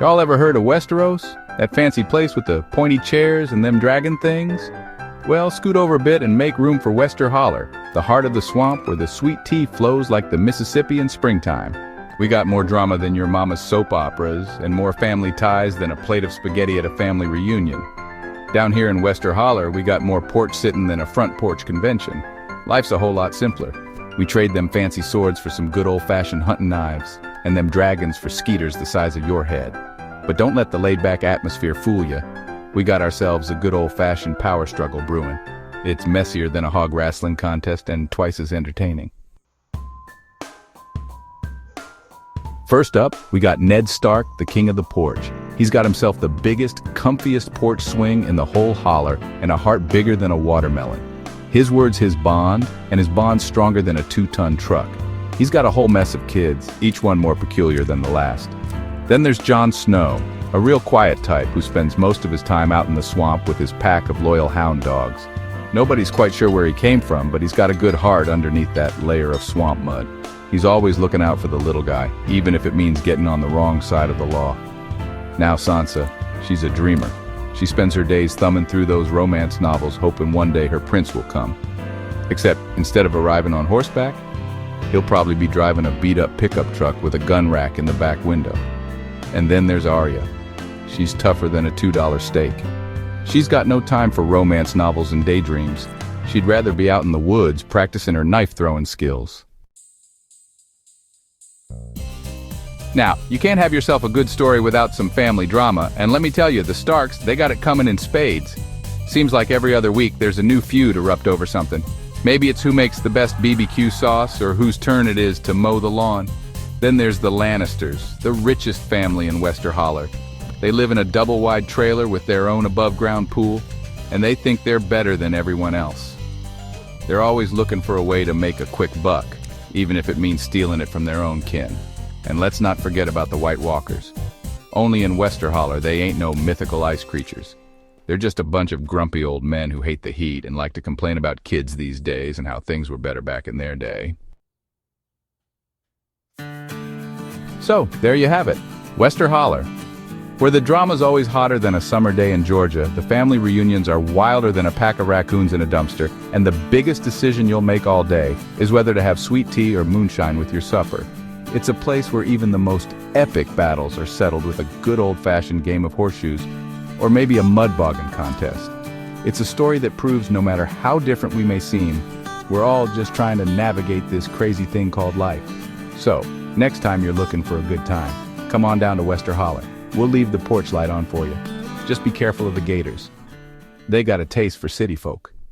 Y'all ever heard of Westeros? That fancy place with the pointy chairs and them dragon things? Well, scoot over a bit and make room for Holler, the heart of the swamp where the sweet tea flows like the Mississippi in springtime. We got more drama than your mama's soap operas and more family ties than a plate of spaghetti at a family reunion. Down here in Holler, we got more porch sitting than a front porch convention. Life's a whole lot simpler. We trade them fancy swords for some good old-fashioned hunting knives, and them dragons for skeeters the size of your head. But don't let the laid-back atmosphere fool you. We got ourselves a good old-fashioned power struggle brewing. It's messier than a hog wrestling contest and twice as entertaining. First up, we got Ned Stark, the king of the porch. He's got himself the biggest, comfiest porch swing in the whole holler and a heart bigger than a watermelon. His word's his bond, and his bond's stronger than a 2-ton truck. He's got a whole mess of kids, each one more peculiar than the last. Then there's Jon Snow, a real quiet type who spends most of his time out in the swamp with his pack of loyal hound dogs. Nobody's quite sure where he came from, but he's got a good heart underneath that layer of swamp mud. He's always looking out for the little guy, even if it means getting on the wrong side of the law. Now Sansa, she's a dreamer. She spends her days thumbing through those romance novels hoping one day her prince will come. Except instead of arriving on horseback, he'll probably be driving a beat-up pickup truck with a gun rack in the back window. And then there's Arya. She's tougher than a $2 steak. She's got no time for romance novels and daydreams. She'd rather be out in the woods practicing her knife-throwing skills. Now, you can't have yourself a good story without some family drama, and let me tell you, the Starks, they got it coming in spades. Seems like every other week there's a new feud erupt over something. Maybe it's who makes the best BBQ sauce or whose turn it is to mow the lawn. Then there's the Lannisters, the richest family in Holler. They live in a double-wide trailer with their own above-ground pool, and they think they're better than everyone else. They're always looking for a way to make a quick buck, even if it means stealing it from their own kin. And let's not forget about the White Walkers. Only in Holler they ain't no mythical ice creatures. They're just a bunch of grumpy old men who hate the heat and like to complain about kids these days and how things were better back in their day. So, there you have it, Holler. Where the drama's always hotter than a summer day in Georgia, the family reunions are wilder than a pack of raccoons in a dumpster, and the biggest decision you'll make all day is whether to have sweet tea or moonshine with your supper. It's a place where even the most epic battles are settled with a good old-fashioned game of horseshoes, or maybe a mud bogging contest. It's a story that proves no matter how different we may seem, we're all just trying to navigate this crazy thing called life. So, next time you're looking for a good time, come on down to Holler. We'll leave the porch light on for you. Just be careful of the gators. They got a taste for city folk.